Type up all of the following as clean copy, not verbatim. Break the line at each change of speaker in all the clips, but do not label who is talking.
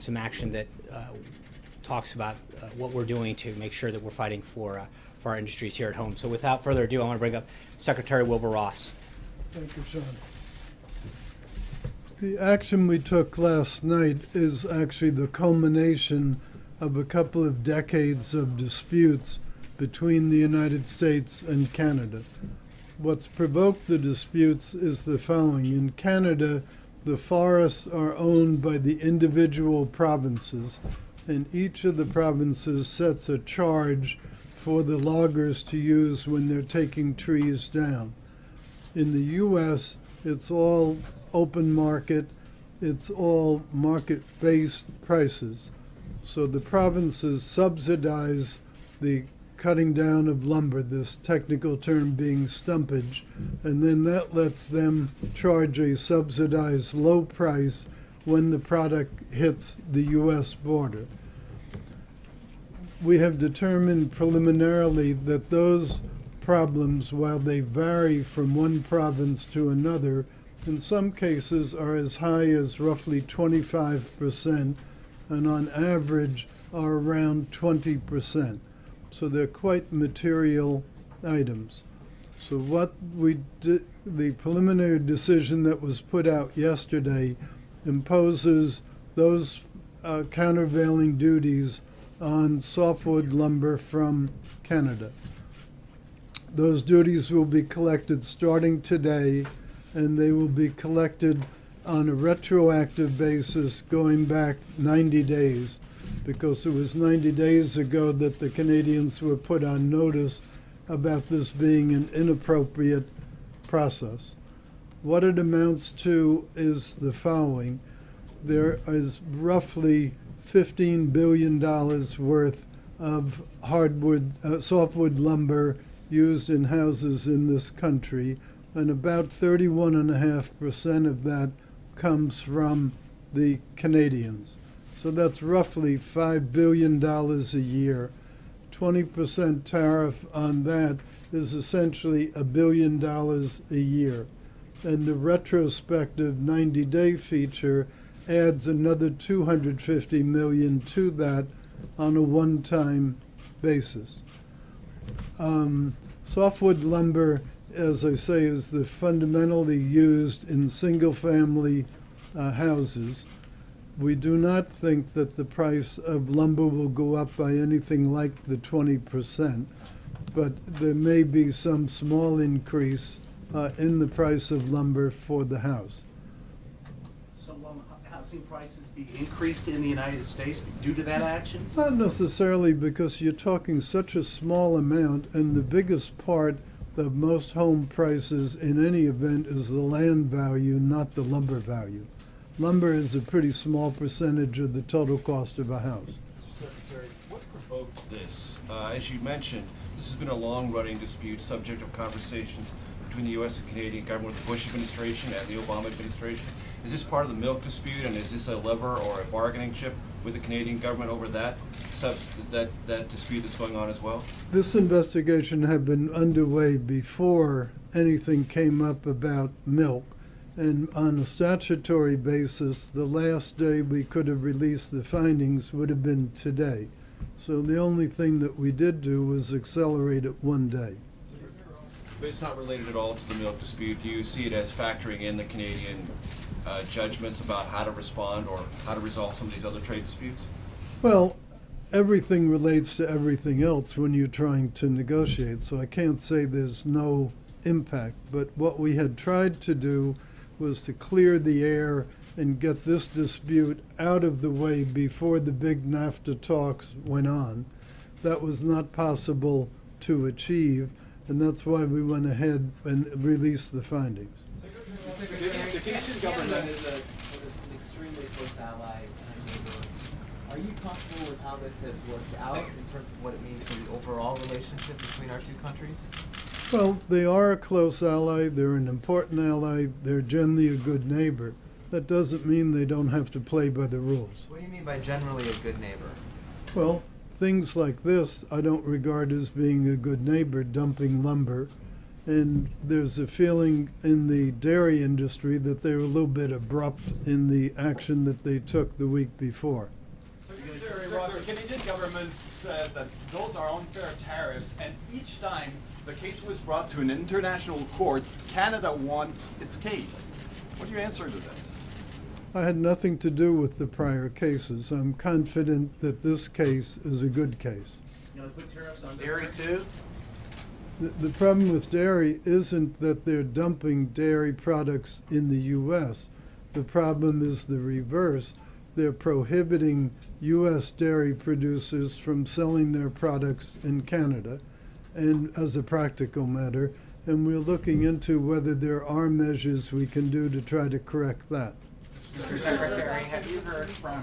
some action that talks about what we're doing to make sure that we're fighting for our industries here at home. So without further ado, I want to bring up Secretary Wilbur Ross.
Thank you, Sean. The action we took last night is actually the culmination of a couple of decades of disputes between the United States and Canada. What's provoked the disputes is the following. In Canada, the forests are owned by the individual provinces, and each of the provinces sets a charge for the loggers to use when they're taking trees down. In the U.S., it's all open market, it's all market-based prices. So the provinces subsidize the cutting down of lumber, this technical term being stumpage, and then that lets them charge a subsidized low price when the product hits the U.S. border. We have determined preliminarily that those problems, while they vary from one province to another, in some cases are as high as roughly 25%, and on average are around 20%. So they're quite material items. So what we did, the preliminary decision that was put out yesterday imposes those countervailing duties on softwood lumber from Canada. Those duties will be collected starting today, and they will be collected on a retroactive basis going back 90 days, because it was 90 days ago that the Canadians were put on notice about this being an inappropriate process. What it amounts to is the following. There is roughly $15 billion worth of softwood lumber used in houses in this country, and about 31.5% of that comes from the Canadians. So that's roughly $5 billion a year. 20% tariff on that is essentially $1 billion a year. And the retrospective 90-day feature adds another $250 million to that on a one-time basis. Softwood lumber, as I say, is fundamentally used in single-family houses. We do not think that the price of lumber will go up by anything like the 20%, but there may be some small increase in the price of lumber for the house.
So housing prices be increased in the United States due to that action?
Not necessarily, because you're talking such a small amount, and the biggest part of most home prices in any event is the land value, not the lumber value. Lumber is a pretty small percentage of the total cost of a house.
Mr. Secretary, what provoked this? As you mentioned, this has been a long-running dispute, subject of conversations between the U.S. and Canadian government, the Bush administration and the Obama administration. Is this part of the milk dispute, and is this a lever or a bargaining chip with the Canadian government over that dispute that's going on as well?
This investigation had been underway before anything came up about milk. And on a statutory basis, the last day we could have released the findings would have been today. So the only thing that we did do was accelerate it one day.
But it's not related at all to the milk dispute. Do you see it as factoring in the Canadian judgments about how to respond or how to resolve some of these other trade disputes?
Well, everything relates to everything else when you're trying to negotiate, so I can't say there's no impact. But what we had tried to do was to clear the air and get this dispute out of the way before the big NAFTA talks went on. That was not possible to achieve, and that's why we went ahead and released the findings.
Canadian government is an extremely close ally and a neighbor. Are you comfortable with how this has worked out in terms of what it means for the overall relationship between our two countries?
Well, they are a close ally, they're an important ally, they're generally a good neighbor. That doesn't mean they don't have to play by the rules.
What do you mean by generally a good neighbor?
Well, things like this I don't regard as being a good neighbor, dumping lumber And there's a feeling in the dairy industry that they were a little bit abrupt in the action that they took the week before.
The Canadian government says that those are unfair tariffs, and each time the case was brought to an international court, Canada won its case. What do you answer to this?
I had nothing to do with the prior cases. I'm confident that this case is a good case.
You know, put tariffs on dairy too?
The problem with dairy isn't that they're dumping dairy products in the U.S. The problem is the reverse. They're prohibiting U.S. dairy producers from selling their products in Canada, and as a practical matter, and we're looking into whether there are measures we can do to try to correct that.
Mr. Secretary, have you heard from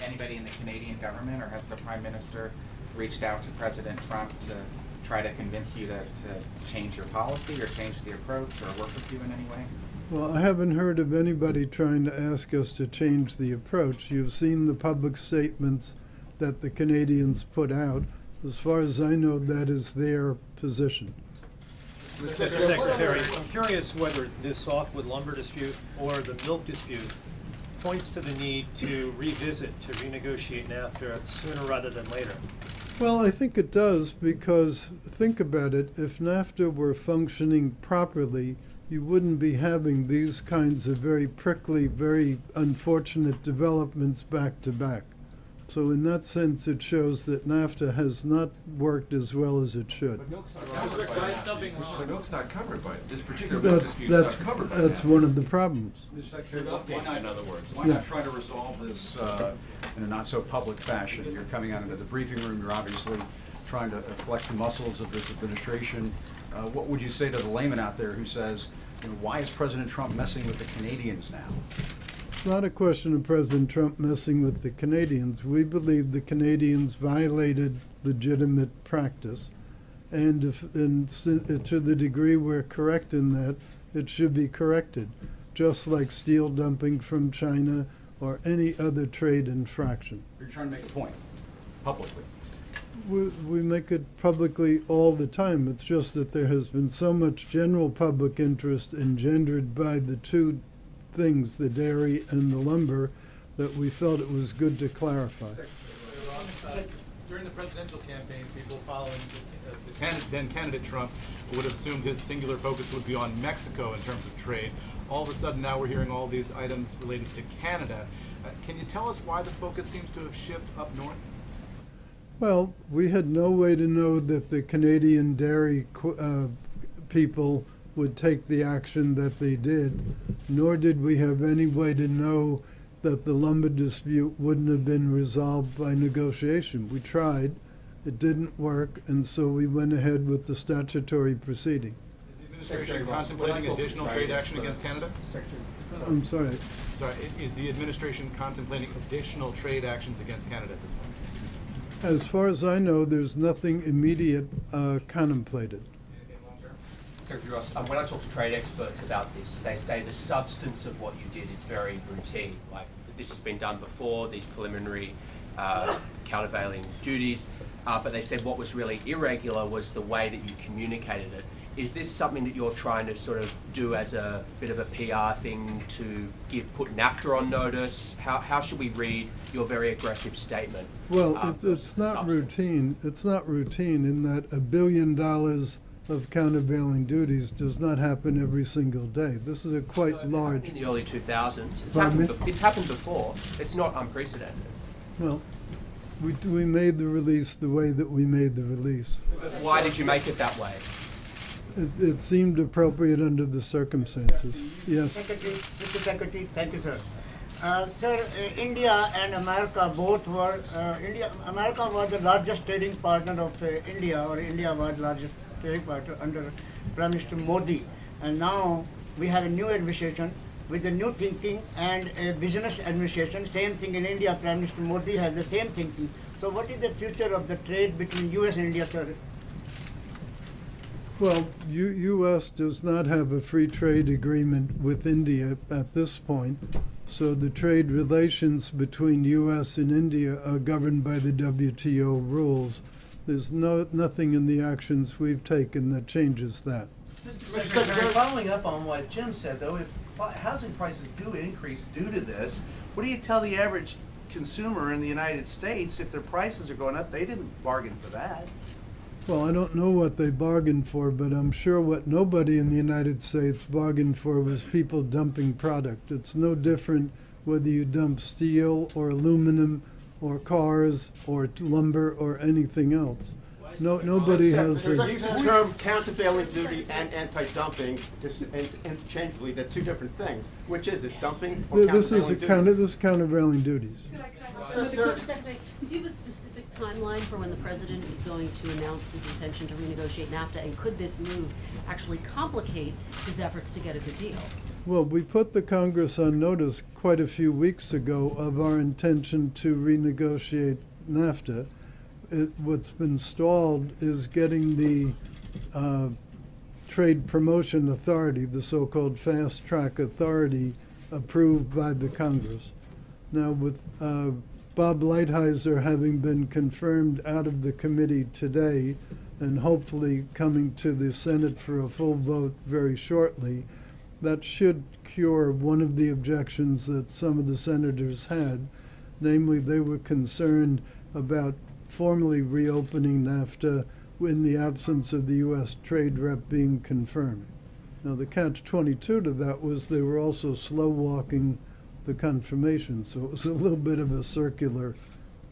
anybody in the Canadian government, or has the Prime Minister reached out to President Trump to try to convince you to change your policy or change the approach or work with you in any way?
Well, I haven't heard of anybody trying to ask us to change the approach. You've seen the public statements that the Canadians put out. As far as I know, that is their position.
Mr. Secretary, I'm curious whether this softwood lumber dispute or the milk dispute points to the need to revisit, to renegotiate NAFTA sooner rather than later.
Well, I think it does, because think about it, if NAFTA were functioning properly, you wouldn't be having these kinds of very prickly, very unfortunate developments back to back. So in that sense, it shows that NAFTA has not worked as well as it should.
But milk's not covered by that. But milk's not covered by it. This particular milk dispute's not
That's,
covered by that.
that's one of the problems.
Mr. Secretary,
Why not, in other words?
why not try to resolve this in a not-so-public fashion? You're coming out into the briefing room, you're obviously trying to flex the muscles of this administration. What would you say to the layman out there who says, you know, why is President Trump messing with the Canadians now?
It's not a question of President Trump messing with the Canadians. We believe the Canadians violated legitimate practice. And to the degree we're correct in that, it should be corrected, just like steel dumping from China or any other trade infraction.
You're trying to make a point, publicly.
We make it publicly all the time. It's just that there has been so much general public interest engendered by the two things, the dairy and the lumber, that we felt it was good to clarify.
During the presidential campaign, people following then candidate Trump would have assumed his singular focus would be on Mexico in terms of trade. All of a sudden now we're hearing all these items related to Canada. Can you tell us why the focus seems to have shifted up north?
Well, we had no way to know that the Canadian dairy people would take the action that they did, nor did we have any way to know that the lumber dispute wouldn't have been resolved by negotiation. We tried, it didn't work, and so we went ahead with the statutory proceeding.
Is the administration contemplating additional trade action against Canada?
I'm sorry.
Sorry, is the administration contemplating additional trade actions against Canada at this point?
As far as I know, there's nothing immediate contemplated.
Secretary Ross, when I talk to trade experts about this, they say the substance of what you did is very routine. Like, this has been done before, these preliminary countervailing duties, but they said what was really irregular was the way that you communicated it. Is this something that you're trying to sort of do as a bit of a PR thing to put NAFTA on notice? How should we read your very aggressive statement?
Well, it's not routine. It's not routine in that $1 billion of countervailing duties does not happen every single day. This is a quite large.
In the early 2000s, it's happened before. It's not unprecedented.
Well, we made the release the way that we made the release.
Why did you make it that way?
It seemed appropriate under the circumstances. Yes.
Mr. Secretary, thank you, sir. Sir, India and America both were, America was the largest trading partner of India, or India was the largest trading partner under Prime Minister Modi. And now we have a new administration with a new thinking and a business administration. Same thing in India, Prime Minister Modi has the same thinking. So what is the future of the trade between US and India, sir?
Well, U.S. does not have a free trade agreement with India at this point, so the trade relations between U.S. and India are governed by the WTO rules. There's nothing in the actions we've taken that changes that.
Mr. Secretary, following up on what Jim said, though, if housing prices do increase due to this, what do you tell the average consumer in the United States if their prices are going up? They didn't bargain for that.
Well, I don't know what they bargained for, but I'm sure what nobody in the United States bargained for was people dumping product. It's no different whether you dump steel or aluminum or cars or lumber or anything else. Nobody has.
There's use the term countervailing duty and anti-dumping interchangeably. They're two different things. Which is it, dumping or
This is
countervailing duties?
this is countervailing duties.
Mr. Secretary, could you have a specific timeline for when the president is going to announce his intention to renegotiate NAFTA? And could this move actually complicate his efforts to get a good deal?
Well, we put the Congress on notice quite a few weeks ago of our intention to renegotiate NAFTA. What's been stalled is getting the Trade Promotion Authority, the so-called Fast Track Authority, approved by the Congress. Now, with Bob Lighthizer having been confirmed out of the committee today and hopefully coming to the Senate for a full vote very shortly, that should cure one of the objections that some of the senators had. Namely, they were concerned about formally reopening NAFTA in the absence of the U.S. trade rep being confirmed. Now, the catch-22 to that was they were also slow-walking the confirmation, so it was a little bit of a circular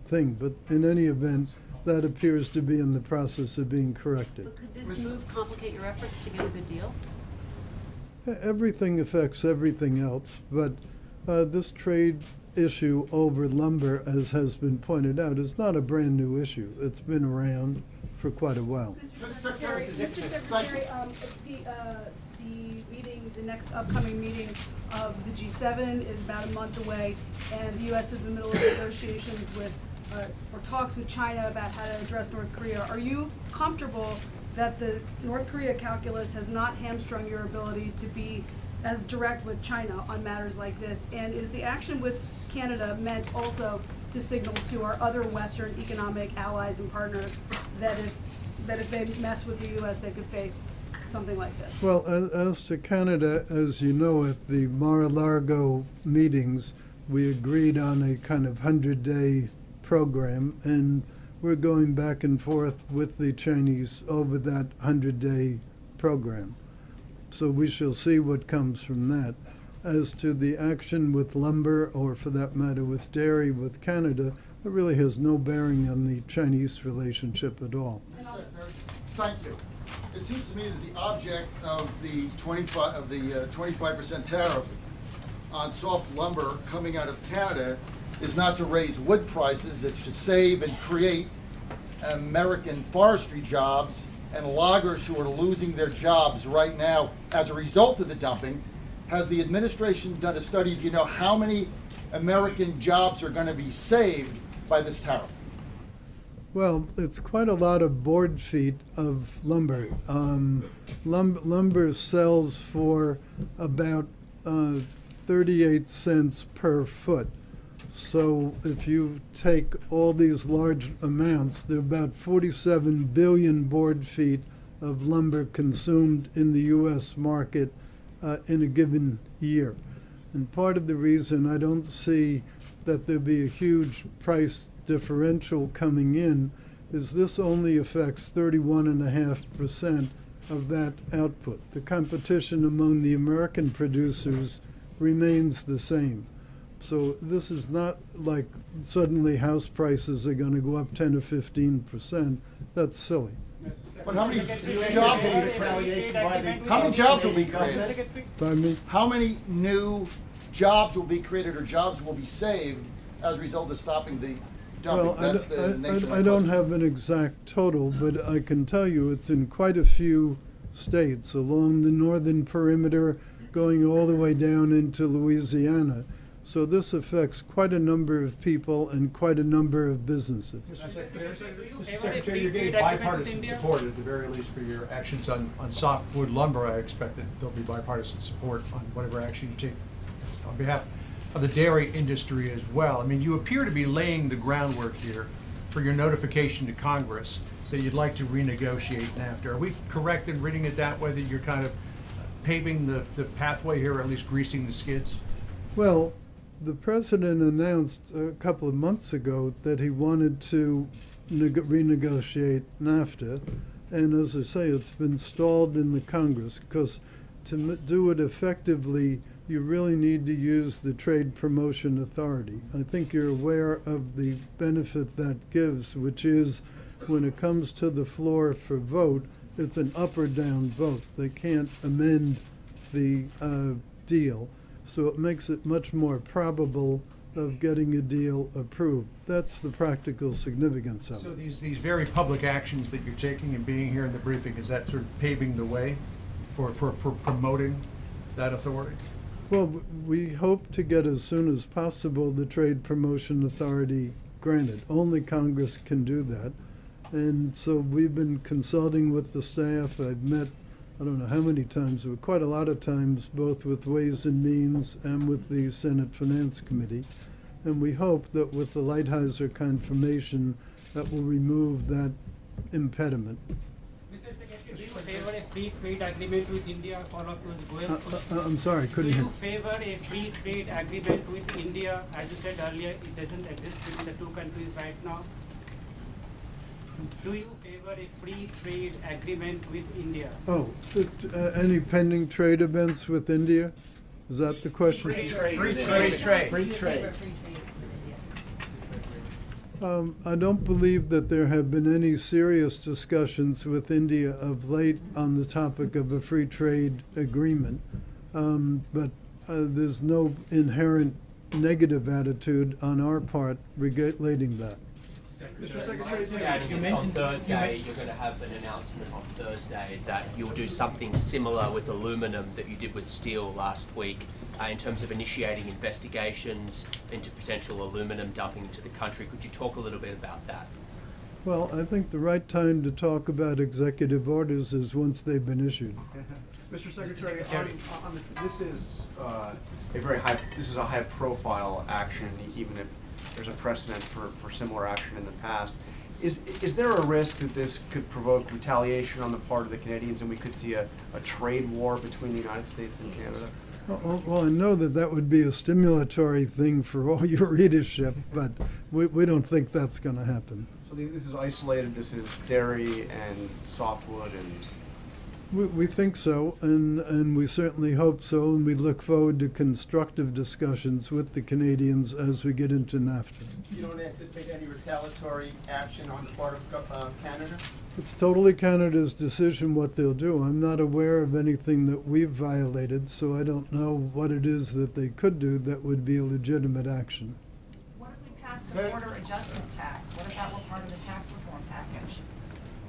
thing. But in any event, that appears to be in the process of being corrected.
But could this move complicate your efforts to get a good deal?
Everything affects everything else, but this trade issue over lumber, as has been pointed out, is not a brand new issue. It's been around for quite a while.
Mr. Secretary, the meeting, the next upcoming meeting of the G7 is about a month away, and the U.S. is in the middle of negotiations with, or talks with China about how to address North Korea. Are you comfortable that the North Korea calculus has not hamstrung your ability to be as direct with China on matters like this? And is the action with Canada meant also to signal to our other Western economic allies and partners that if they mess with the U.S., they could face something like this?
Well, as to Canada, as you know, at the Mar-a-Lago meetings, we agreed on a kind of 100-day program, and we're going back and forth with the Chinese over that 100-day program. So we shall see what comes from that. As to the action with lumber, or for that matter with dairy with Canada, it really has no bearing on the Chinese relationship at all.
Thank you. It seems to me that the object of the 25% tariff on soft lumber coming out of Canada is not to raise wood prices, it's to save and create American forestry jobs and loggers who are losing their jobs right now as a result of the dumping. Has the administration done a study? Do you know how many American jobs are going to be saved by this tariff?
Well, it's quite a lot of board feet of lumber. Lumber sells for about 38 cents per foot. So if you take all these large amounts, there are about 47 billion board feet of lumber consumed in the U.S. market in a given year. And part of the reason I don't see that there'll be a huge price differential coming in is this only affects 31.5% of that output. The competition among the American producers remains the same. So this is not like suddenly house prices are going to go up 10 or 15%. That's silly.
But how many jobs will be created? How many jobs will be created?
Pardon me?
How many new jobs will be created or jobs will be saved as a result of stopping the dumping?
Well,
That's the nature of my
I don't
question.
have an exact total, but I can tell you it's in quite a few states along the northern perimeter, going all the way down into Louisiana. So this affects quite a number of people and quite a number of businesses.
Mr. Secretary, you're getting bipartisan support at the very least for your actions on softwood lumber. I expect that there'll be bipartisan support on whatever action you take on behalf of the dairy industry as well. I mean, you appear to be laying the groundwork here for your notification to Congress that you'd like to renegotiate NAFTA. Are we correct in reading it that way, that you're kind of paving the pathway here, or at least greasing the skids?
Well, the president announced a couple of months ago that he wanted to renegotiate NAFTA. And as I say, it's been stalled in the Congress because to do it effectively, you really need to use the Trade Promotion Authority. I think you're aware of the benefit that gives, which is when it comes to the floor for vote, it's an up or down vote. They can't amend the deal. So it makes it much more probable of getting a deal approved. That's the practical significance of it.
So these very public actions that you're taking and being here in the briefing, is that sort of paving the way for promoting that authority?
Well, we hope to get as soon as possible the Trade Promotion Authority granted. Only Congress can do that. And so we've been consulting with the staff. I've met, I don't know how many times, but quite a lot of times, both with Ways and Means and with the Senate Finance Committee. And we hope that with the Lighthizer confirmation, that will remove that impediment.
Mr. Secretary, do you favor a free trade agreement with India for
I'm sorry, couldn't
Do
hear.
you favor a free trade agreement with India? As you said earlier, it doesn't exist between the two countries right now. Do you favor a free trade agreement with India?
Oh, any pending trade events with India? Is that the question?
Free trade.
I don't believe that there have been any serious discussions with India of late on the topic of a free trade agreement. But there's no inherent negative attitude on our part relating that.
You mentioned on Thursday, you're going to have an announcement on Thursday that you'll do something similar with aluminum that you did with steel last week in terms of initiating investigations into potential aluminum dumping into the country. Could you talk a little bit about that?
Well, I think the right time to talk about executive orders is once they've been issued.
Mr. Secretary,
this is a high-profile action, even if there's a precedent for similar action in the past. Is there a risk that this could provoke retaliation on the part of the Canadians, and we could see a trade war between the United States and Canada?
Well, I know that would be a stimulatory thing for all your readership, but we don't think that's going to happen.
So this is isolated, this is dairy and softwood and...
We think so, and we certainly hope so, and we look forward to constructive discussions with the Canadians as we get into NAFTA.
You don't anticipate any retaliatory action on the part of Canada?
It's totally Canada's decision what they'll do. I'm not aware of anything that we've violated, so I don't know what it is that they could do that would be a legitimate action.
What if we passed the border adjustment tax? What if that were part of the tax reform package?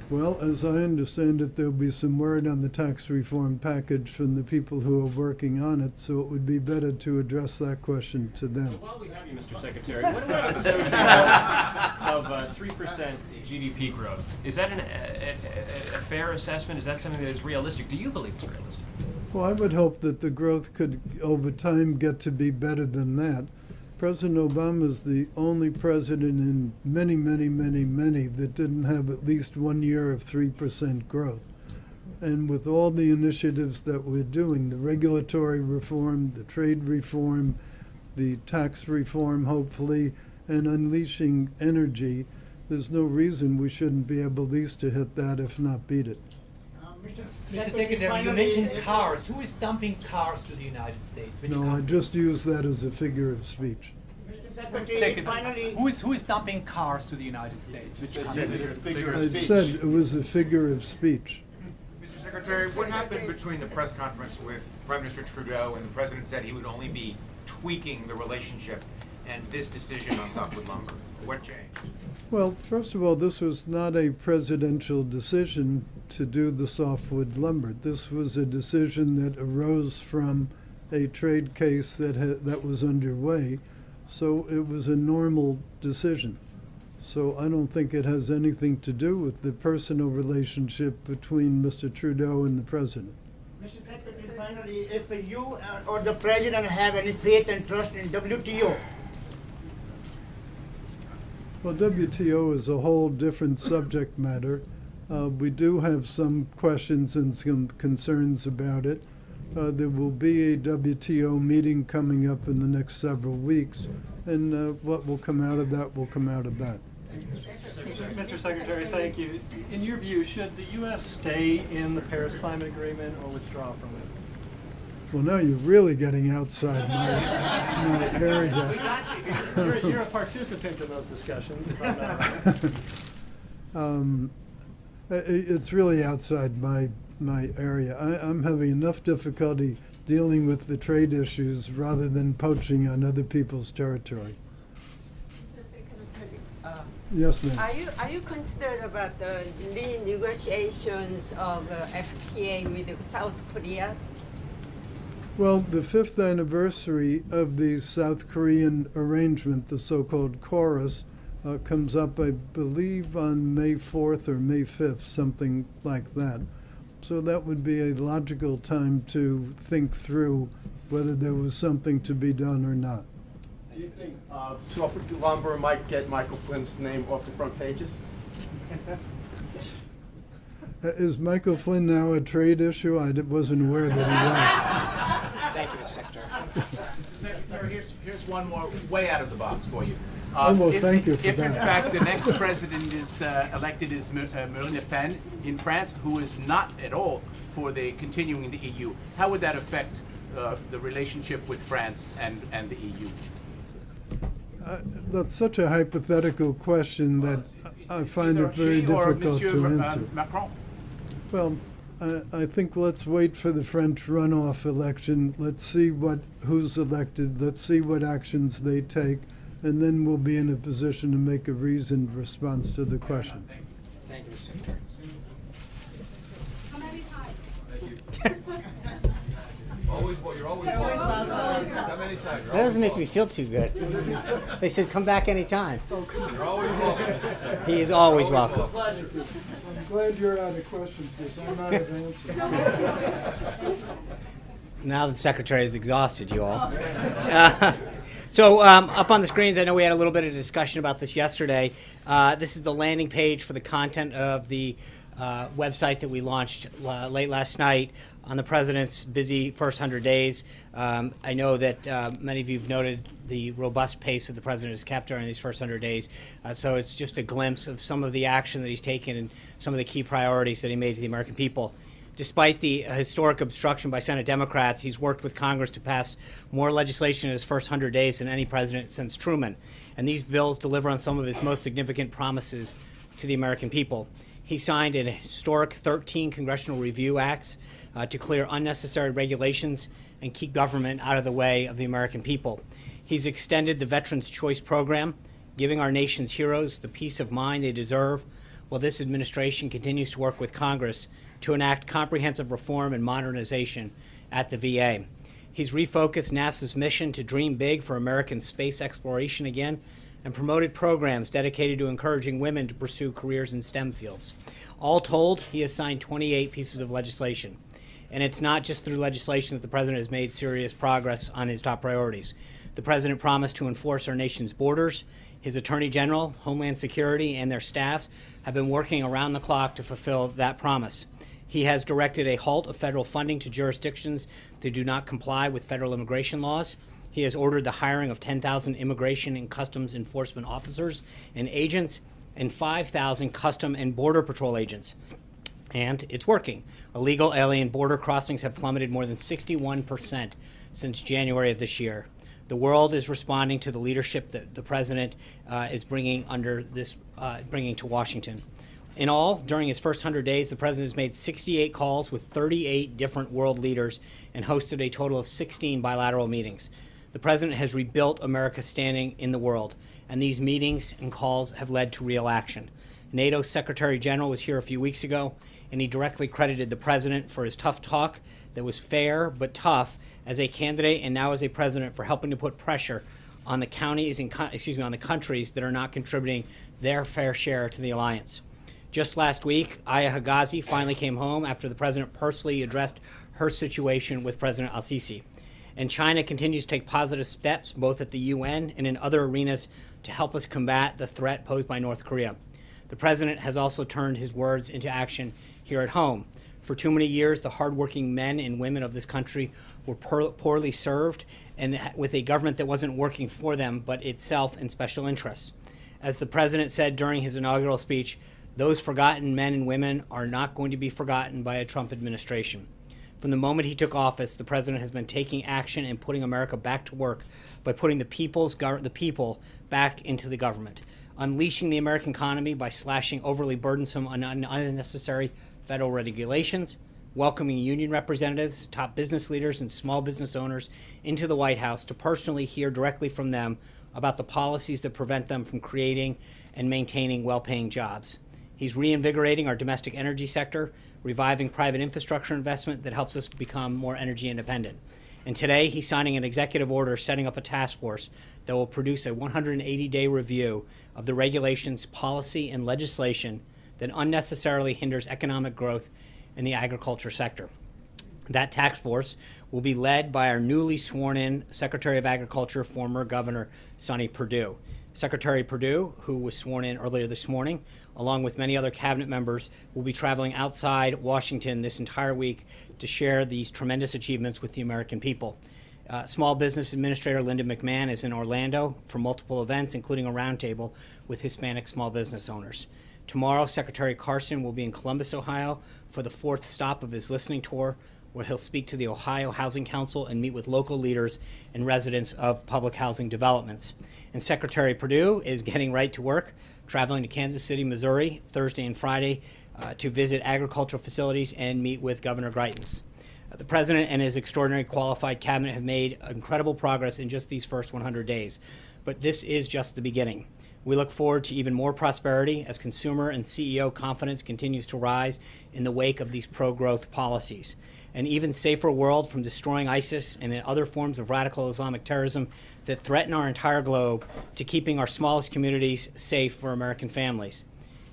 Well, as I understand it, there'll be some word on the tax reform package from the people who are working on it, so it would be better to address that question to them.
While we have you, Mr. Secretary, what about this notion of 3% GDP growth? Is that a fair assessment? Is that something that is realistic? Do you believe it's realistic?
Well, I would hope that the growth could, over time, get to be better than that. President Obama is the only president in many that didn't have at least 1 year of 3% growth. And with all the initiatives that we're doing, the regulatory reform, the trade reform, the tax reform, hopefully, and unleashing energy, there's no reason we shouldn't be able at least to hit that, if not beat it.
Mr. Secretary, you mentioned cars. Who is dumping cars to the United States? Which
No, I just use that as a figure of speech.
Secretary, who is dumping cars to the United States? Which
I said it was a figure of speech.
Mr. Secretary, what happened between the press conference with Prime Minister Trudeau and the President said he would only be tweaking the relationship and this decision on softwood lumber? What changed?
Well, first of all, this was not a presidential decision to do the softwood lumber. This was a decision that arose from a trade case that was underway. So it was a normal decision. So I don't think it has anything to do with the personal relationship between Mr. Trudeau and the President.
Mr. Secretary, finally, if you or the President have any faith and trust in WTO?
Well, WTO is a whole different subject matter. We do have some questions and some concerns about it. There will be a WTO meeting coming up in the next several weeks, and what will come out of that will come out of that.
Mr. Secretary, thank you. In your view, should the U.S. stay in the Paris Climate Agreement or withdraw from it?
Well, now you're really getting outside my area.
You're a participant in those discussions, if I'm not wrong.
It's really outside my area. I'm having enough difficulty dealing with the trade issues rather than poaching on other people's territory. Yes, ma'am.
Are you concerned about the renegotiations of FTA with South Korea?
Well, the 5th anniversary of the South Korean arrangement, the so-called Chorus, comes up, I believe, on May 4th or May 5th, something like that. So that would be a logical time to think through whether there was something to be done or not.
Do you think softwood lumber might get Michael Flynn's name off the front pages?
Is Michael Flynn now a trade issue? I wasn't aware that he was.
Thank you, Mr. Secretary. Mr. Secretary, here's one more way out of the box for you.
Well, thank you for
If in
that.
fact the next president is elected as Marine Le Pen in France, who is not at all for the continuing the EU, how would that affect the relationship with France and the EU?
That's such a hypothetical question that I find it very difficult to answer.
Macron?
Well, I think let's wait for the French runoff election. Let's see who's elected. Let's see what actions they take, and then we'll be in a position to make a reasoned response to the question.
Thank you, Mr. Secretary.
You're always welcome. Come anytime.
That doesn't make me feel too good. They said, come back anytime.
You're always welcome.
He is always welcome.
I'm glad you're out of questions because I'm out of answers.
Now the Secretary is exhausted, you all. So up on the screens, I know we had a little bit of discussion about this yesterday. This is the landing page for the content of the website that we launched late last night on the President's busy first 100 days. I know that many of you have noted the robust pace that the President has kept during these first 100 days. So it's just a glimpse of some of the action that he's taken and some of the key priorities that he made to the American people. Despite the historic obstruction by Senate Democrats, he's worked with Congress to pass more legislation in his first 100 days than any president since Truman. And these bills deliver on some of his most significant promises to the American people. He signed an historic 13 congressional review acts to clear unnecessary regulations and keep government out of the way of the American people. He's extended the Veterans Choice Program, giving our nation's heroes the peace of mind they deserve, while this administration continues to work with Congress to enact comprehensive reform and modernization at the VA. He's refocused NASA's mission to dream big for American space exploration again, and promoted programs dedicated to encouraging women to pursue careers in STEM fields. All told, he has signed 28 pieces of legislation. And it's not just through legislation that the President has made serious progress on his top priorities. The President promised to enforce our nation's borders. His Attorney General, Homeland Security, and their staffs have been working around the clock to fulfill that promise. He has directed a halt of federal funding to jurisdictions that do not comply with federal immigration laws. He has ordered the hiring of 10,000 immigration and customs enforcement officers and agents and 5,000 Custom and Border Patrol agents. And it's working. Illegal alien border crossings have plummeted more than 61% since January of this year. The world is responding to the leadership that the President is bringing to Washington. In all, during his first 100 days, the President has made 68 calls with 38 different world leaders and hosted a total of 16 bilateral meetings. The President has rebuilt America's standing in the world, and these meetings and calls have led to real action. NATO's Secretary General was here a few weeks ago, and he directly credited the President for his tough talk that was fair but tough as a candidate and now as a President for helping to put pressure on the counties and on the countries that are not contributing their fair share to the alliance. Just last week, Aya Higazi finally came home after the President personally addressed her situation with President al-Sisi. And China continues to take positive steps both at the UN and in other arenas to help us combat the threat posed by North Korea. The President has also turned his words into action here at home. For too many years, the hardworking men and women of this country were poorly served and with a government that wasn't working for them but itself in special interests. As the President said during his inaugural speech, those forgotten men and women are not going to be forgotten by a Trump administration. From the moment he took office, the President has been taking action and putting America back to work by putting the people back into the government, unleashing the American economy by slashing overly burdensome and unnecessary federal regulations, welcoming union representatives, top business leaders, and small business owners into the White House to personally hear directly from them about the policies that prevent them from creating and maintaining well-paying jobs. He's reinvigorating our domestic energy sector, reviving private infrastructure investment that helps us become more energy independent. And today, he's signing an executive order setting up a task force that will produce a 180-day review of the regulations, policy, and legislation that unnecessarily hinders economic growth in the agriculture sector. That task force will be led by our newly sworn-in Secretary of Agriculture, former Governor Sonny Perdue. Secretary Perdue, who was sworn in earlier this morning, along with many other cabinet members, will be traveling outside Washington this entire week to share these tremendous achievements with the American people. Small Business Administrator Linda McMahon is in Orlando for multiple events, including a roundtable with Hispanic small business owners. Tomorrow, Secretary Carson will be in Columbus, Ohio, for the 4th stop of his listening tour, where he'll speak to the Ohio Housing Council and meet with local leaders and residents of public housing developments. And Secretary Perdue is getting right to work, traveling to Kansas City, Missouri, Thursday and Friday to visit agricultural facilities and meet with Governor Greitens. The President and his extraordinary qualified cabinet have made incredible progress in just these first 100 days. But this is just the beginning. We look forward to even more prosperity as consumer and CEO confidence continues to rise in the wake of these pro-growth policies. An even safer world from destroying ISIS and other forms of radical Islamic terrorism that threaten our entire globe to keeping our smallest communities safe for American families.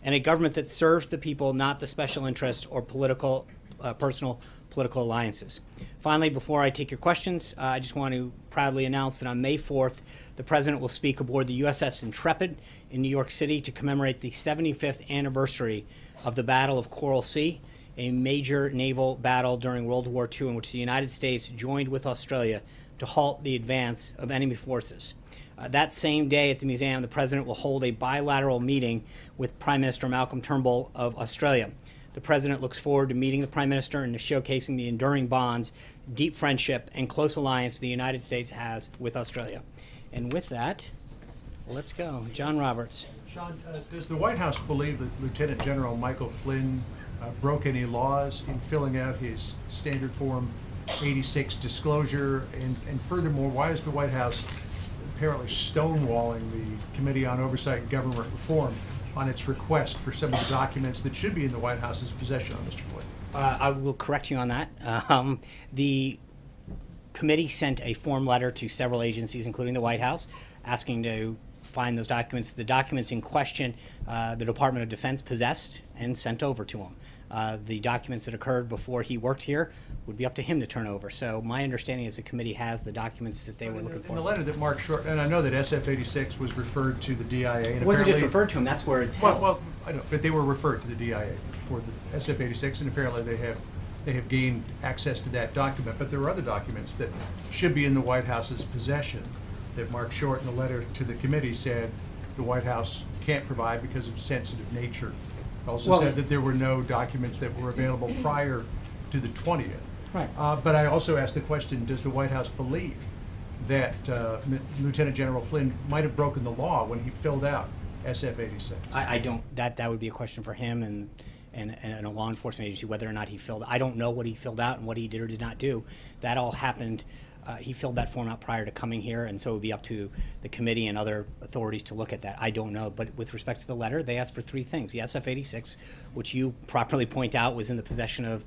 And a government that serves the people, not the special interest or personal political alliances. Finally, before I take your questions, I just want to proudly announce that on May 4th, the President will speak aboard the USS Intrepid in New York City to commemorate the 75th anniversary of the Battle of Coral Sea, a major naval battle during World War II in which the United States joined with Australia to halt the advance of enemy forces. That same day at the museum, the President will hold a bilateral meeting with Prime Minister Malcolm Turnbull of Australia. The President looks forward to meeting the Prime Minister and to showcasing the enduring bonds, deep friendship, and close alliance the United States has with Australia. And with that, let's go. John Roberts.
Sean, does the White House believe that Lieutenant General Michael Flynn broke any laws in filling out his standard Form 86 disclosure? And furthermore, why is the White House apparently stonewalling the Committee on Oversight and Government Reform on its request for some of the documents that should be in the White House's possession on Mr. Flynn?
I will correct you on that. The committee sent a form letter to several agencies, including the White House, asking to find those documents. The documents in question, the Department of Defense possessed and sent over to him. The documents that occurred before he worked here would be up to him to turn over. So my understanding is the committee has the documents that they were looking for.
In the letter that Mark Short, and I know that SF-86 was referred to the DIA. And
it wasn't just referred to him, that's where it's held.
Well, I know, but they were referred to the DIA for the SF-86, and apparently they have gained access to that document. But there are other documents that should be in the White House's possession that Mark Short in the letter to the committee said the White House can't provide because of sensitive nature. Also said that there were no documents that were available prior to the 20th.
Right.
But I also asked the question, does the White House believe that Lieutenant General Flynn might have broken the law when he filled out SF-86?
I don't. That would be a question for him and a law enforcement agency, whether or not he filled. I don't know what he filled out and what he did or did not do. That all happened. He filled that form out prior to coming here, and so it would be up to the committee and other authorities to look at that. I don't know, but with respect to the letter, they asked for three things. The SF-86, which you properly point out was in the possession of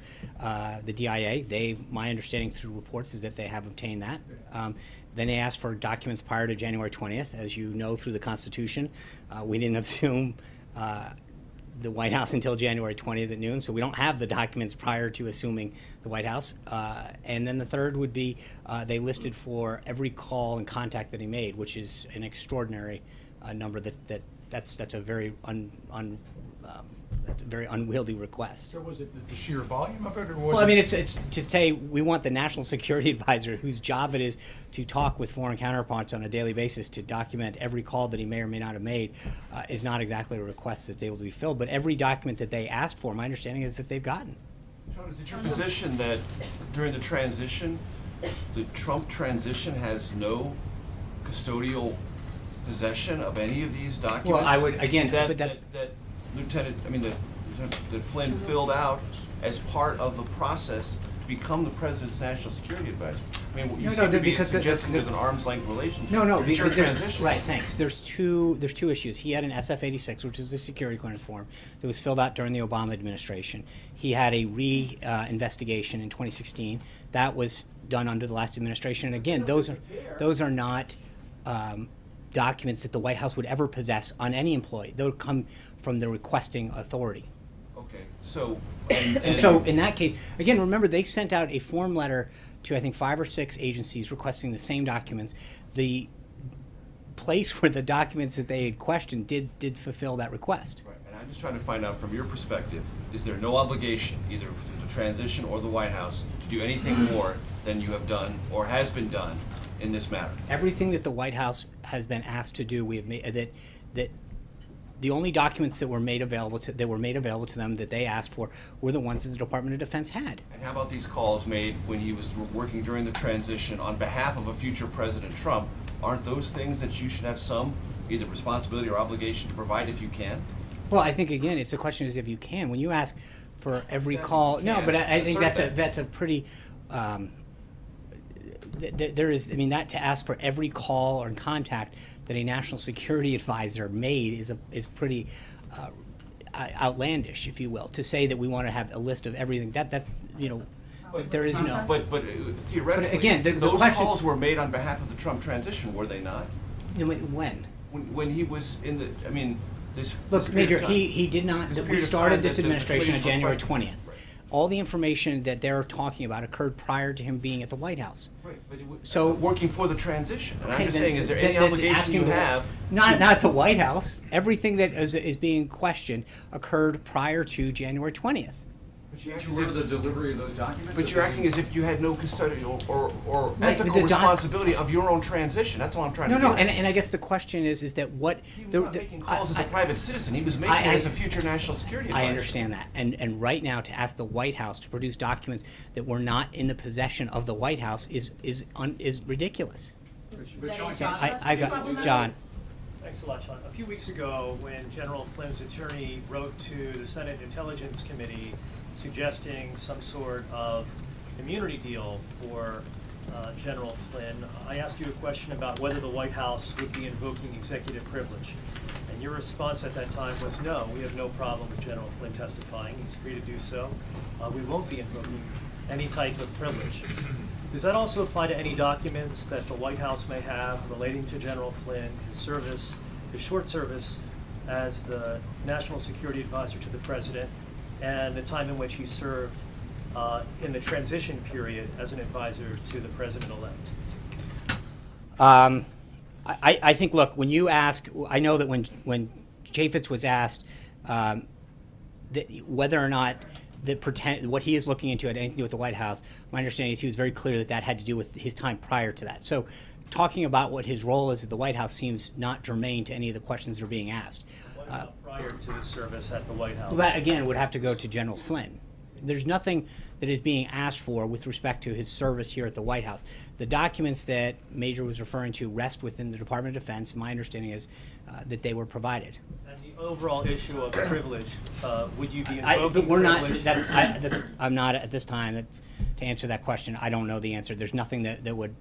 the DIA. My understanding through reports is that they have obtained that. Then they asked for documents prior to January 20th. As you know through the Constitution, we didn't assume the White House until January 20th at noon, so we don't have the documents prior to assuming the White House. And then the third would be they listed for every call and contact that he made, which is an extraordinary number that's a very that's a very unwieldy request.
So was it the sheer volume of it, or was
Well,
it?
I mean, it's to say we want the national security advisor, whose job it is to talk with foreign counterparts on a daily basis to document every call that he may or may not have made, is not exactly a request that's able to be filled. But every document that they asked for, my understanding is that they've gotten.
John, is it your position that during the transition, the Trump transition has no custodial possession of any of these documents?
Well, I would, again,
that,
but that's-
that Flynn filled out as part of the process to become the president's national security advisor. I mean, you seem to be suggesting there's an arm's length relationship.
No,
It's your
because there's,
transition.
right, thanks. There's two issues. He had an SF-86, which is a security clearance form that was filled out during the Obama administration. He had a investigation in 2016 that was done under the last administration. And again, those are not documents that the White House would ever possess on any employee. They would come from the requesting authority.
Okay, so
And so in that case, again, remember they sent out a form letter to I think 5 or 6 agencies requesting the same documents. The place where the documents that they had questioned did fulfill that request.
Right, and I'm just trying to find out from your perspective, is there no obligation, either through the transition or the White House, to do anything more than you have done or has been done in this matter?
Everything that the White House has been asked to do, we have made that. The only documents that were made available to them that they asked for were the ones that the Department of Defense had.
And how about these calls made when he was working during the transition on behalf of a future President Trump? Aren't those things that you should have some either responsibility or obligation to provide if you can?
Well, I think again, it's a question is if you can. When you ask for every call, no, but I think that's a pretty. There is, I mean, that to ask for every call or contact that a national security advisor made is pretty outlandish, if you will. To say that we want to have a list of everything that you know, there is no.
But theoretically,
but again, the
those
question,
calls were made on behalf of the Trump transition, were they not?
When?
When he was in the, I mean, this.
Look,
this period
Major,
of time-
he did not.
this
We
period of
started
time
this
that the
administration on
committees were
January
questioned.
20th. All the information that they're talking about occurred prior to him being at the White House.
Right, but it was
So
working for the transition, and I'm
Okay,
just
then-
saying, is there
then-
any
then
obligation
asking
you
the-
have?
Not the White House. Everything that is being questioned occurred prior to January 20th.
But you actually the delivery of those documents?
But you're acting as if you had no custodial or
Right,
ethical
but the
responsibility of your own transition. That's all I'm trying
No,
to
no,
get at.
and I guess the question is that what
He was not making calls as a private citizen. He was making it as a future national security advisor.
I understand that, and right now to ask the White House to produce documents that were not in the possession of the White House is ridiculous. So I got John.
Thanks a lot, Sean. A few weeks ago, when General Flynn's attorney wrote to the Senate Intelligence Committee suggesting some sort of immunity deal for General Flynn, I asked you a question about whether the White House would be invoking executive privilege. And your response at that time was no, we have no problem with General Flynn testifying. He's free to do so. We won't be invoking any type of privilege. Does that also apply to any documents that the White House may have relating to General Flynn, his service, his short service as the National Security Advisor to the President, and the time in which he served in the transition period as an advisor to the President-elect?
I think, look, when you ask, I know that when Chaffetz was asked that whether or not what he is looking into had anything to do with the White House, my understanding is he was very clear that that had to do with his time prior to that. So talking about what his role is at the White House seems not germane to any of the questions that are being asked.
What about prior to his service at the White House?
Well, that, again, would have to go to General Flynn. There's nothing that is being asked for with respect to his service here at the White House. The documents that Major was referring to rest within the Department of Defense. My understanding is that they were provided.
And the overall issue of privilege, would you be invoking
We're not.
privilege?
I'm not at this time to answer that question. I don't know the answer. There's nothing that would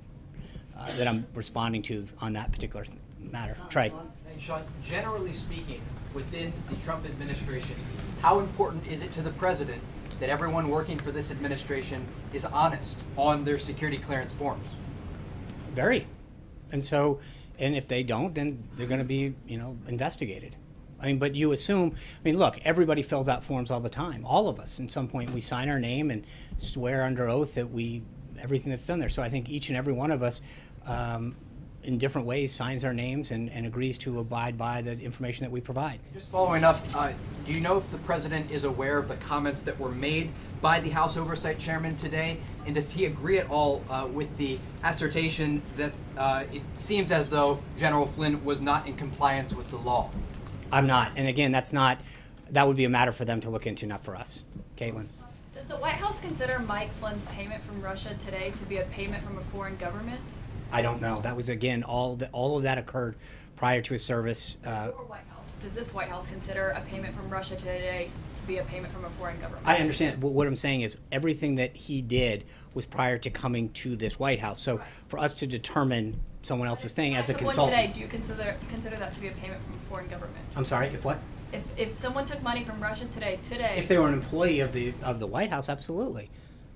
that I'm responding to on that particular matter. Trey.
And Sean, generally speaking, within the Trump administration, how important is it to the president that everyone working for this administration is honest on their security clearance forms?
Very. And so, and if they don't, then they're going to be, investigated. I mean, but you assume, look, everybody fills out forms all the time. All of us, at some point, we sign our name and swear under oath that everything that's done there. So I think each and every one of us in different ways, signs our names and agrees to abide by the information that we provide.
Just following up, do you know if the president is aware of the comments that were made by the House Oversight Chairman today? And does he agree at all with the assertion that it seems as though General Flynn was not in compliance with the law?
I'm not. And again, that would be a matter for them to look into, not for us. Caitlin.
Does the White House consider Mike Flynn's payment from Russia today to be a payment from a foreign government?
I don't know. That was, again, all of that occurred prior to his service.
Your White House, does this White House consider a payment from Russia today to be a payment from a foreign government?
I understand. What I'm saying is everything that he did was prior to coming to this White House. So for us to determine someone else's thing as a consultant.
Today, do you consider that to be a payment from a foreign government?
I'm sorry, if what?
If someone took money from Russia today.
If they were an employee of the White House, absolutely.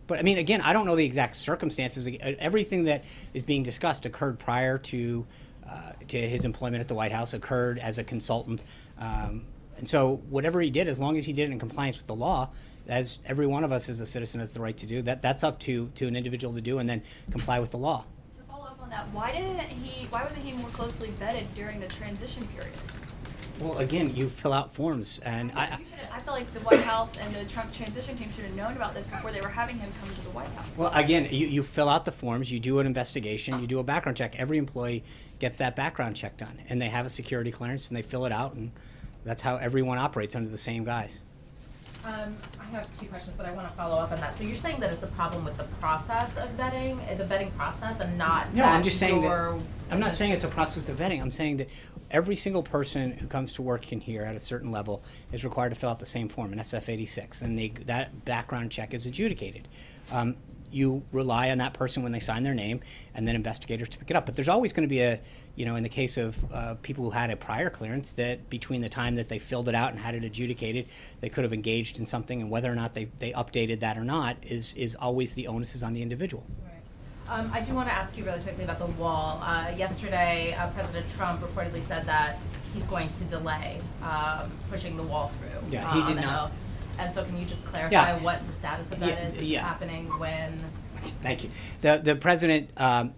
But I mean, again, I don't know the exact circumstances. Everything that is being discussed occurred prior to his employment at the White House, occurred as a consultant. And so whatever he did, as long as he did it in compliance with the law, as every one of us as a citizen has the right to do, that's up to an individual to do and then comply with the law.
To follow up on that, why wasn't he more closely vetted during the transition period?
Well, again, you fill out forms, and
I feel like the White House and the Trump transition team should have known about this before they were having him come to the White House.
Well, again, you fill out the forms, you do an investigation, you do a background check. Every employee gets that background check done, and they have a security clearance, and they fill it out, and that's how everyone operates under the same guise.
I have two questions, but I want to follow up on that. So you're saying that it's a problem with the process of vetting, the vetting process, and not
No, I'm just saying
your...
that. I'm not saying it's a process of vetting. I'm saying that every single person who comes to work in here at a certain level is required to fill out the same form, an SF-86, and that background check is adjudicated. You rely on that person when they sign their name, and then investigators to pick it up. But there's always going to be in the case of people who had a prior clearance, that between the time that they filled it out and had it adjudicated, they could have engaged in something, and whether or not they updated that or not is always the onus is on the individual.
I do want to ask you really quickly about the wall. Yesterday, President Trump reportedly said that he's going to delay pushing the wall through
Yeah, he
on
did
the
not.
Hill. And so can you just clarify
Yeah.
what the status of that is? Is it
Yeah.
happening when?
Thank you. The president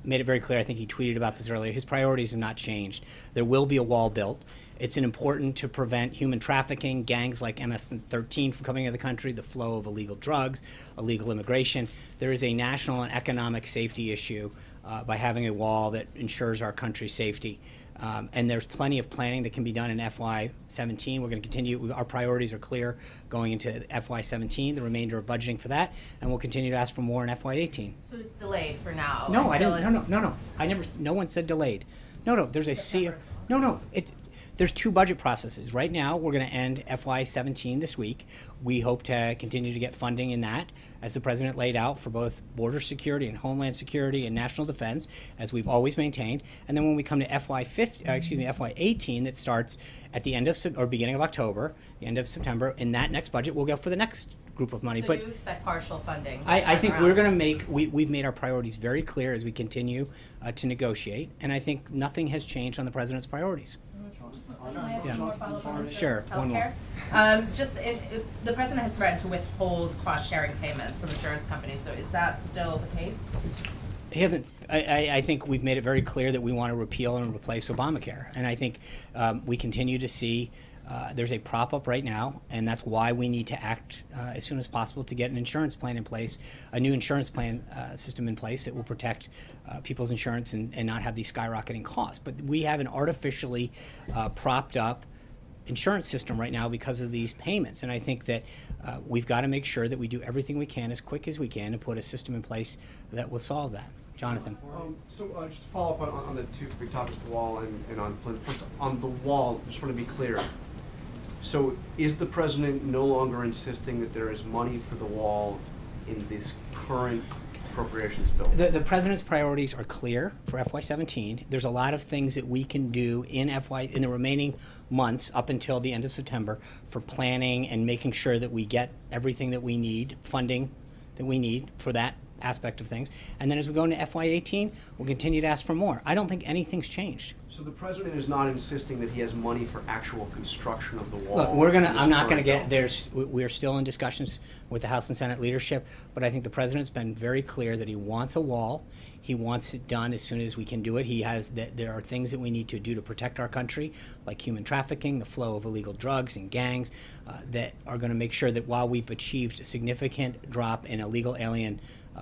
made it very clear, I think he tweeted about this earlier, his priorities have not changed. There will be a wall built. It's important to prevent human trafficking, gangs like MS-13 from coming into the country, the flow of illegal drugs, illegal immigration. There is a national and economic safety issue by having a wall that ensures our country's safety. And there's plenty of planning that can be done in FY17. We're going to continue. Our priorities are clear going into FY17, the remainder of budgeting for that, and we'll continue to ask for more in FY18.
So it's delayed for now?
No, I
until
didn't. No. I never. No one said delayed. No. There's a No. There's two budget processes. Right now, we're going to end FY17 this week. We hope to continue to get funding in that, as the president laid out, for both border security and homeland security and national defense, as we've always maintained. And then when we come to FY18, that starts at the end of or beginning of October, the end of September, in that next budget, we'll go for the next group of money.
So
But
you expect partial funding?
I think
around?
we're going to we've made our priorities very clear as we continue to negotiate, and I think nothing has changed on the president's priorities.
Can I ask
Yeah.
one more follow-up on
Sure, one more.
healthcare? The president has threatened to withhold cost-sharing payments from insurance companies, so is that still the case?
He hasn't. I think we've made it very clear that we want to repeal and replace Obamacare, and I think we continue to see there's a prop up right now, and that's why we need to act as soon as possible to get an insurance plan in place, a new insurance plan system in place that will protect people's insurance and not have these skyrocketing costs. But we have an artificially propped up insurance system right now because of these payments, and I think that we've got to make sure that we do everything we can as quick as we can to put a system in place that will solve that. Jonathan.
So just to follow up on the two big topics, the wall and on Flynn. First, on the wall, just want to be clear. So is the president no longer insisting that there is money for the wall in this current appropriations bill?
The president's priorities are clear for FY17. There's a lot of things that we can do in the remaining months up until the end of September for planning and making sure that we get everything that we need, funding that we need for that aspect of things. And then as we go into FY18, we'll continue to ask for more. I don't think anything's changed.
So the president is not insisting that he has money for actual construction of the wall?
Look, I'm not gonna get, we're still in discussions with the House and Senate leadership, but I think the president's been very clear that he wants a wall. He wants it done as soon as we can do it. There are things that we need to do to protect our country, like human trafficking, the flow of illegal drugs and gangs, that are gonna make sure that while we've achieved a significant drop in illegal alien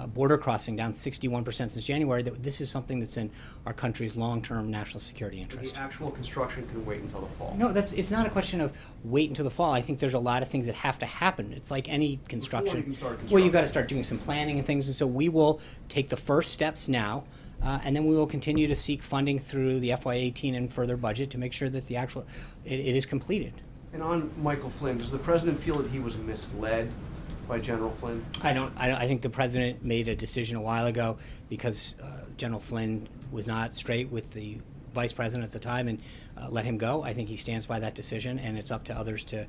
border crossing, down 61% since January, that this is something that's in our country's long-term national security interest.
The actual construction can wait until the fall?
No, it's not a question of wait until the fall. I think there's a lot of things that have to happen. It's like any construction.
Before you can start
Well, you've got to
construction.
start doing some planning and things, and so we will take the first steps now, and then we will continue to seek funding through the FY18 and further budget to make sure that the actual, it is completed.
And on Michael Flynn, does the president feel that he was misled by General Flynn?
I think the president made a decision a while ago because General Flynn was not straight with the vice president at the time and let him go. I think he stands by that decision, and it's up to others to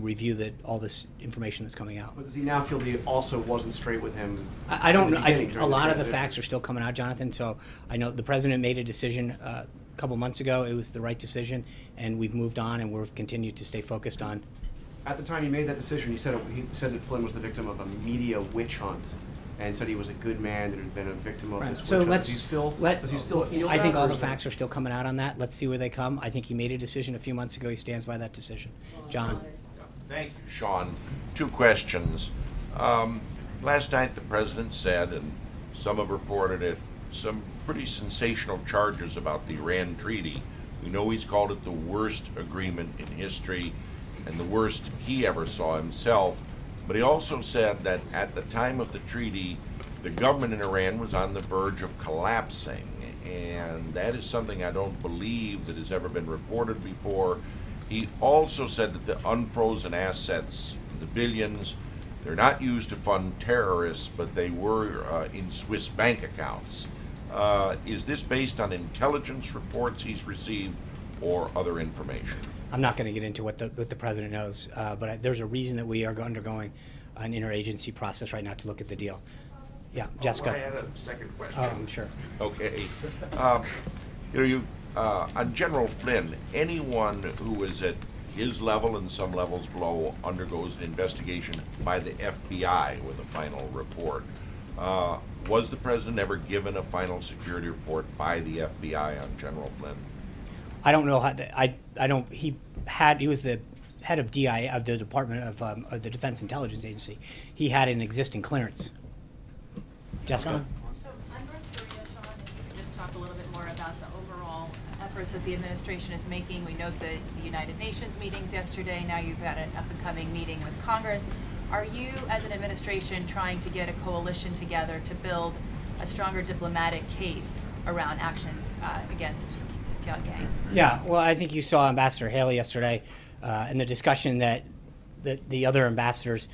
review all this information that's coming out.
But does he now feel that he also wasn't straight with him?
I don't know.
During
A lot of the
transition?
facts are still coming out, Jonathan. So I know the president made a decision a couple months ago. It was the right decision, and we've moved on, and we've continued to stay focused on.
At the time he made that decision, he said that Flynn was the victim of a media witch hunt, and said he was a good man that had been a victim of
Right.
this
So
witch hunt.
let's
Does he still feel
I
that,
think
or
all the
is that-
facts are still coming out on that. Let's see where they come. I think he made a decision a few months ago. He stands by that decision. John.
Thank you, Sean. 2 questions. Last night, the president said, and some have reported it, some pretty sensational charges about the Iran treaty. We know he's called it the worst agreement in history and the worst he ever saw himself. But he also said that at the time of the treaty, the government in Iran was on the verge of collapsing. And that is something I don't believe that has ever been reported before. He also said that the unfrozen assets, the billions, they're not used to fund terrorists, but they were in Swiss bank accounts. Is this based on intelligence reports he's received or other information?
I'm not going to get into what the president knows, but there's a reason that we are undergoing an interagency process right now to look at the deal. Yeah, Jessica.
I had a second question.
Oh, I'm sure.
Okay. On General Flynn, anyone who is at his level and some levels below undergoes an investigation by the FBI with a final report. Was the president ever given a final security report by the FBI on General Flynn?
I don't know how. He was the head of DI of the Department of the Defense Intelligence Agency. He had an existing clearance. Jessica.
So on North Korea, Sean, if you could just talk a little bit more about the overall efforts that the administration is making. We note the United Nations meetings yesterday. Now you've got an up-and-coming meeting with Congress. Are you, as an administration, trying to get a coalition together to build a stronger diplomatic case around actions against Pyongyang?
Yeah, well, I think you saw Ambassador Haley yesterday in the discussion that the other ambassadors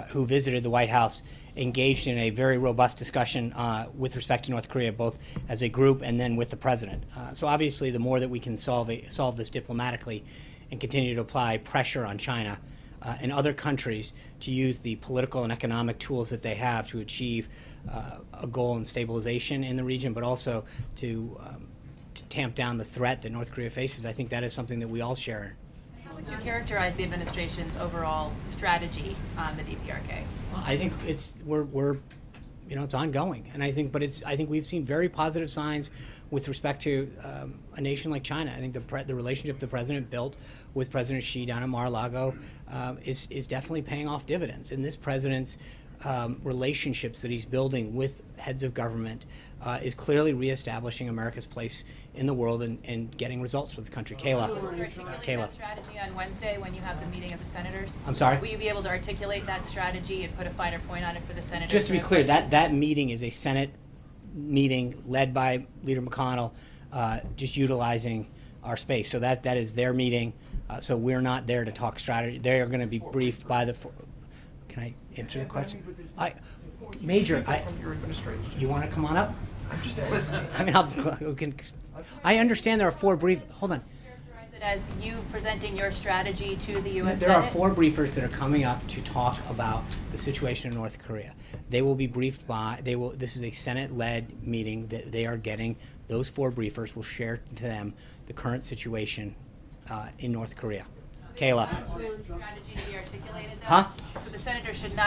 who visited the White House engaged in a very robust discussion with respect to North Korea, both as a group and then with the president. So obviously, the more that we can solve this diplomatically and continue to apply pressure on China and other countries to use the political and economic tools that they have to achieve a goal in stabilization in the region, but also to tamp down the threat that North Korea faces, I think that is something that we all share.
How would you characterize the administration's overall strategy on the DPRK?
I think it's ongoing, and I think we've seen very positive signs with respect to a nation like China. I think the relationship the president built with President Xi down in Mar-a-Lago is definitely paying off dividends. And this president's relationships that he's building with heads of government is clearly reestablishing America's place in the world and getting results for the country. Kayla.
Will you articulate that strategy on Wednesday when you have the meeting of the senators?
I'm sorry?
Will you be able to articulate that strategy and put a finer point on it for the senators?
Just to be clear, that meeting is a Senate meeting led by Leader McConnell, just utilizing our space. So that is their meeting. So we're not there to talk strategy. They are going to be briefed by the. Can I answer the question? Major, you want to come on up? I mean, I understand there are 4 brief. Hold on.
Characterize it as you presenting your strategy to the U.S.
There
Senate?
are 4 briefers that are coming up to talk about the situation in North Korea. They will be briefed by, this is a Senate-led meeting that they are getting. Those 4 briefers will share to them the current situation in North Korea. Kayla.
Strategy to be articulated, though?
Huh?
So the senator should not